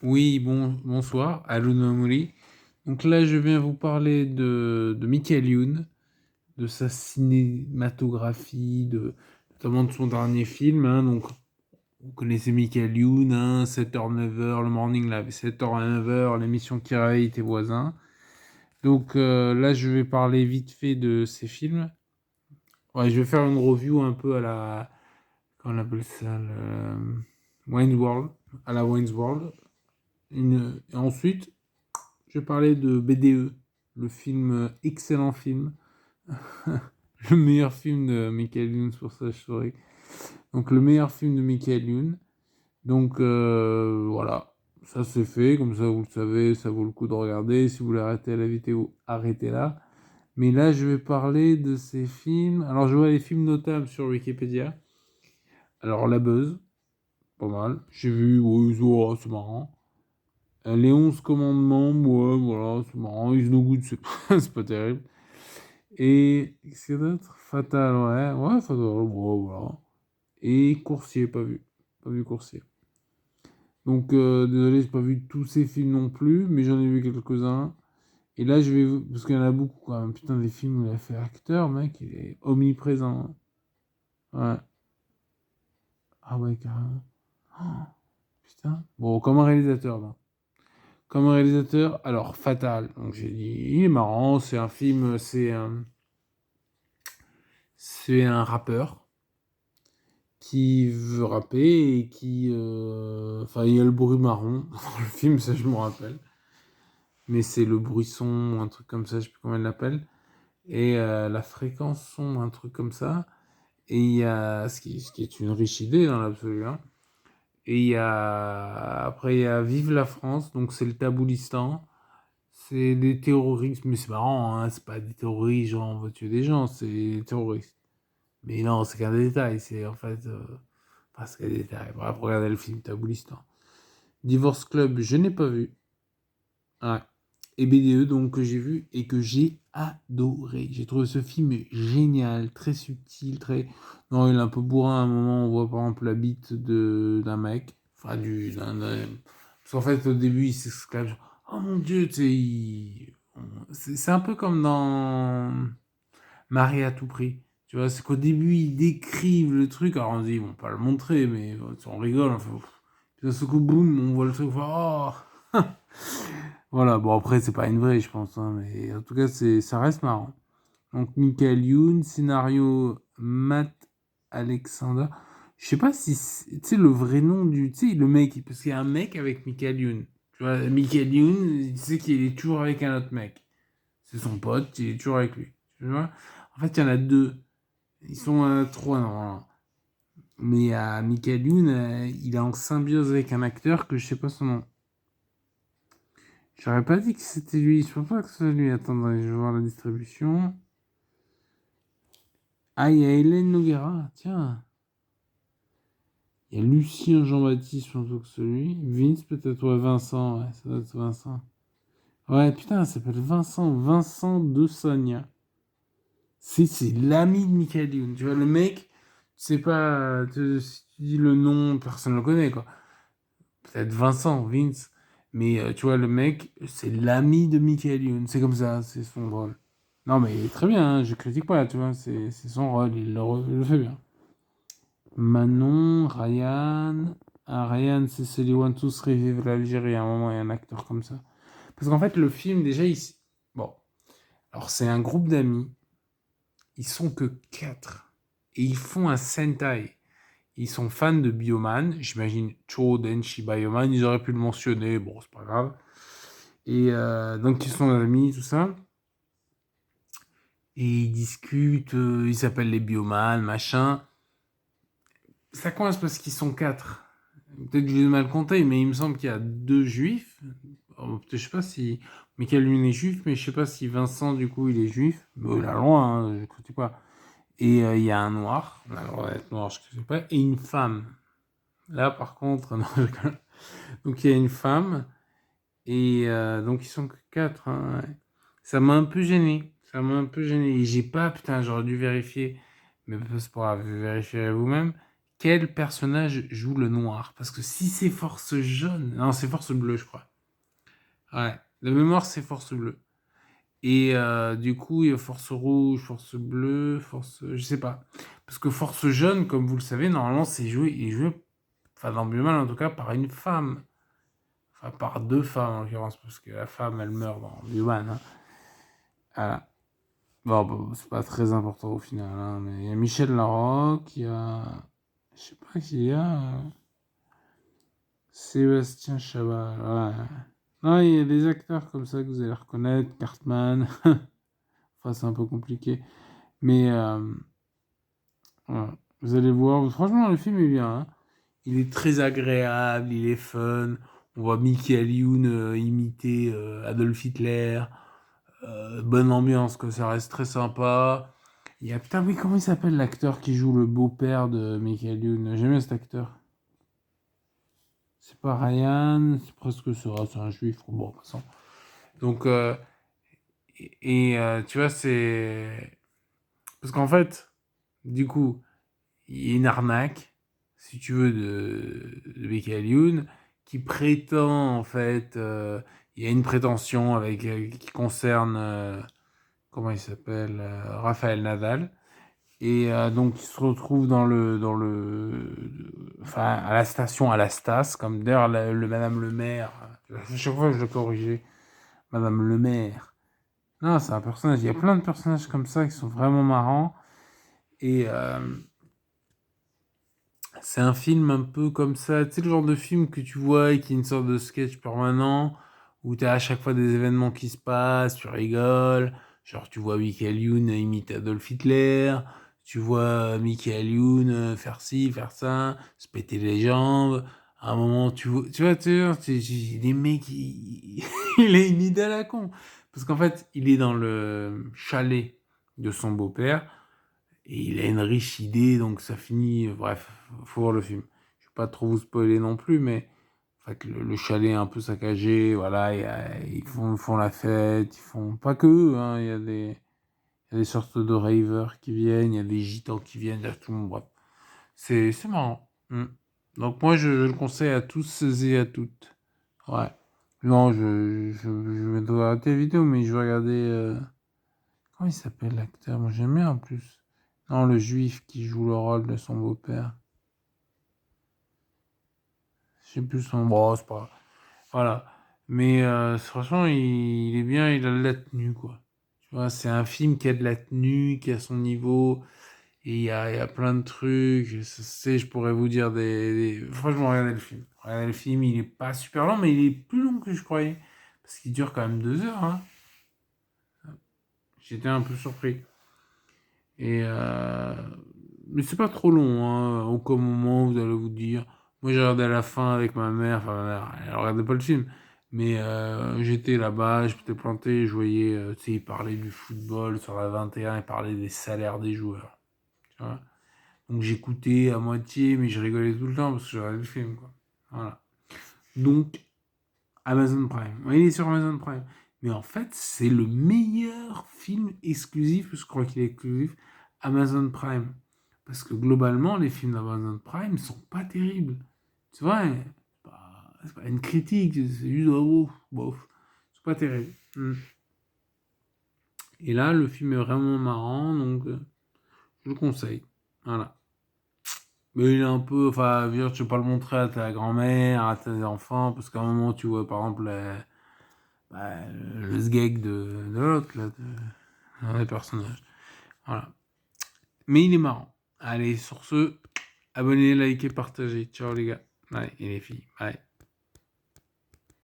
Oui, bonsoir, Alun Mamouri. Donc là, je viens vous parler de Michael Youn, de sa cinématographie, notamment de son dernier film. Donc, vous connaissez Michael Youn, 7h, 9h, le morning live, 7h à 9h, l'émission qui réveille tes voisins. Donc là, je vais parler vite fait de ses films. Ouais, je vais faire une review un peu à la... Comment on appelle ça Wayne's World. À la Wayne's World. Et ensuite, je parlais de BDE, le film, excellent film, le meilleur film de Michael Youn sur sa story. Donc le meilleur film de Michael Youn. Donc voilà, ça c'est fait, comme ça vous le savez, ça vaut le coup de regarder. Si vous voulez arrêter la vidéo, arrêtez là. Mais là je vais parler de ces films. Alors je vois les films notables sur Wikipédia. Alors La Buzz, pas mal. J'ai vu, oui, c'est marrant. Les 11 commandements, ouais, voilà, c'est marrant. Is no good, c'est c'est pas terrible. Et qu'est-ce qu'il y a d'autre? Fatal, ouais, ouais, Fatal, ouais, voilà. Et Coursier, pas vu. Pas vu Coursier. Donc, désolé, j'ai pas vu tous ces films non plus, mais j'en ai vu quelques-uns. Et là, parce qu'il y en a beaucoup quand même. Putain, des films où il a fait acteur, mec, il est omniprésent. Ouais. Ah ouais, carrément. Oh, putain. Bon, comme un réalisateur, là. Comme un réalisateur, alors, Fatal. Donc, j'ai dit, il est marrant, c'est un film, c'est un rappeur qui veut rapper et qui... Enfin, il y a le bruit marron dans le film, ça je me rappelle. Mais c'est le bruit son, un truc comme ça, je sais plus comment il l'appelle. Et la fréquence son, un truc comme ça. Et il y a... Ce qui est une riche idée dans l'absolu. Hein. Et il y a... Après, il y a Vive la France, donc c'est le Taboulistan. C'est des terroristes, mais c'est marrant, hein, c'est pas des terroristes, genre on va tuer des gens, c'est des terroristes. Mais non, c'est qu'un détail, c'est en fait... parce qu'elle était bref, regardez le film Taboulistan. Divorce Club, je n'ai pas vu. Ouais. Et BDE, donc, que j'ai vu et que j'ai adoré. J'ai trouvé ce film génial, très subtil, très. Non, il est un peu bourrin à un moment, on voit par exemple la bite d'un mec. Enfin, parce qu'en fait, au début, il s'exclame genre, oh mon dieu, tu sais, c'est un peu comme dans Marie à tout prix. Tu vois, c'est qu'au début, ils décrivent le truc. Alors on se dit, ils vont pas le montrer, mais on rigole. Enfin, puis d'un seul coup, boum, on voit le truc. On fait, oh. Voilà, bon, après, c'est pas une vraie, je pense. Hein, mais en tout cas, ça reste marrant. Donc, Michael Youn, scénario Matt Alexander. Je sais pas si. Tu sais, le vrai nom du. Tu sais, le mec. Parce qu'il y a un mec avec Michael Youn. Tu vois, Michael Youn, tu sais qu'il est toujours avec un autre mec. C'est son pote, il est toujours avec lui. Tu vois? En fait, il y en a deux. Ils sont trois, normalement. Mais Michael Youn, il est en symbiose avec un acteur que je sais pas son nom. J'aurais pas dit que c'était lui. Je pense pas que c'est lui. Attendez, je vais voir la distribution. Ah, il y a Hélène Noguera. Tiens. Il y a Lucien Jean-Baptiste, je pense pas que c'est lui. Vince, peut-être. Ouais, Vincent. Ouais, ça doit être Vincent. Ouais, putain, il s'appelle Vincent. Vincent de Sagna. C'est l'ami de Michael Youn. Tu vois, le mec, tu sais pas. Si tu dis le nom, personne ne le connaît, quoi. Peut-être Vincent, Vince. Mais tu vois, le mec, c'est l'ami de Michael Youn. C'est comme ça, c'est son rôle. Non, mais très bien, hein, je critique pas, tu vois, c'est son rôle, il le fait bien. Manon, Ryan. Ah, Ryan, c'est celui Want to Revive l'Algérie. À un moment, il y a un acteur comme ça. Parce qu'en fait, le film, déjà, bon. Alors, c'est un groupe d'amis. Ils sont que quatre. Et ils font un Sentai. Ils sont fans de Bioman. J'imagine Cho, Denshi, Bioman. Ils auraient pu le mentionner. Bon, c'est pas grave. Et donc, ils sont amis, tout ça. Et ils discutent. Ils s'appellent les Bioman, machin. Ça coince parce qu'ils sont quatre. Peut-être que je l'ai mal compté, mais il me semble qu'il y a deux juifs. Alors, je sais pas si Michael lui est juif, mais je sais pas si Vincent du coup il est juif. Bon, il a loin, hein, je ne critique pas. Et il y a un noir, on a le droit d'être noir, je ne sais pas, et une femme. Là par contre, non, donc il y a une femme, et donc ils sont que quatre. Hein, ouais. Ça m'a un peu gêné. Ça m'a un peu gêné. Et j'ai pas, putain, j'aurais dû vérifier, mais c'est pas grave, vérifiez vous-même. quel personnage joue le noir? Parce que si c'est Force Jaune... Non, c'est Force Bleue, je crois. Ouais, de mémoire, c'est Force Bleue. Et du coup, il y a Force Rouge, Force Bleue, Force... Je sais pas. Parce que Force Jaune, comme vous le savez, normalement, il est joué, enfin dans Bioman en tout cas, par une femme. Enfin, par deux femmes en l'occurrence, parce que la femme, elle meurt dans Bioman. Hein. Voilà. Bon, c'est pas très important au final. Hein, mais il y a Michel Larocque, il y a... Je sais pas qui il y a... Sébastien Chabal. Ouais. Non, il y a des acteurs comme ça que vous allez reconnaître. Cartman. Enfin, c'est un peu compliqué. Mais voilà. Vous allez voir. Franchement, le film est bien. Hein. Il est très agréable, il est fun. On voit Michael Youn imiter Adolf Hitler. Bonne ambiance, que ça reste très sympa. Il y a, putain, oui, comment il s'appelle l'acteur qui joue le beau-père de Michael Youn? J'aime bien cet acteur. C'est pas Ryan, c'est presque ça, c'est un juif. Bon, de toute façon. Donc, tu vois, c'est. Parce qu'en fait, du coup, il y a une arnaque, si tu veux, de Michael Youn, qui prétend, en fait, il y a une prétention avec, qui concerne, comment il s'appelle, Raphaël Nadal. Et donc, il se retrouve enfin, à la station, à la Stas, comme d'ailleurs Madame le maire. À chaque fois, je le corrigeais. Madame le maire. Non, c'est un personnage. Il y a plein de personnages comme ça qui sont vraiment marrants. Et c'est un film un peu comme ça. Tu sais, le genre de film que tu vois et qui est une sorte de sketch permanent où tu as à chaque fois des événements qui se passent, tu rigoles. Genre, tu vois Michael Youn imiter Adolf Hitler. Tu vois Michael Youn faire ci, faire ça, se péter les jambes. À un moment, les mecs, il est une idée à la con. Parce qu'en fait, il est dans le chalet de son beau-père. Et il a une riche idée, donc ça finit. Bref, faut voir le film. Je vais pas trop vous spoiler non plus, mais en fait, le chalet est un peu saccagé. Voilà, ils font la fête. Ils font pas que eux, hein, il y a des sortes de ravers qui viennent, il y a des gitans qui viennent, il y a tout le monde. Bref, c'est marrant. Donc, moi, je le conseille à tous et à toutes. Ouais. Non, je vais devoir arrêter la vidéo, mais je vais regarder. Comment il s'appelle l'acteur? Moi j'aime bien en plus. Non, le juif qui joue le rôle de son beau-père. Je sais plus son. Bon, c'est pas grave. Voilà. Mais franchement, il est bien, il a de la tenue, quoi. Tu vois, c'est un film qui a de la tenue, qui a son niveau. Et il y a plein de trucs. Je pourrais vous dire Franchement, regardez le film. Regardez le film, il est pas super long, mais il est plus long que je croyais. Parce qu'il dure quand même 2 heures. Hein. J'étais un peu surpris. Et mais c'est pas trop long, hein. Au aucun moment vous allez vous dire. Moi j'ai regardé à la fin avec ma mère, enfin ma mère, elle regardait pas le film. Mais j'étais là-bas, je m'étais planté, je voyais, tu sais, il parlait du football sur la 21, il parlait des salaires des joueurs. Tu vois. Donc j'écoutais à moitié, mais je rigolais tout le temps parce que je regardais le film, quoi. Voilà. Donc, Amazon Prime. Ouais, il est sur Amazon Prime. Mais en fait, c'est le meilleur film exclusif, je crois qu'il est exclusif, Amazon Prime. Parce que globalement, les films d'Amazon Prime sont pas terribles. Tu vois, hein, c'est pas une critique, c'est juste, oh, bof, c'est pas terrible. Et là, le film est vraiment marrant, donc je le conseille. Voilà. Mais il est un peu, enfin, je veux dire, tu peux pas le montrer à ta grand-mère, à tes enfants, parce qu'à un moment, tu vois, par exemple, bah, le sgeg de l'autre, là, un des personnages. Voilà. Mais il est marrant. Allez, sur ce, abonnez, likez, partagez. Ciao les gars. Allez, et les filles. Allez.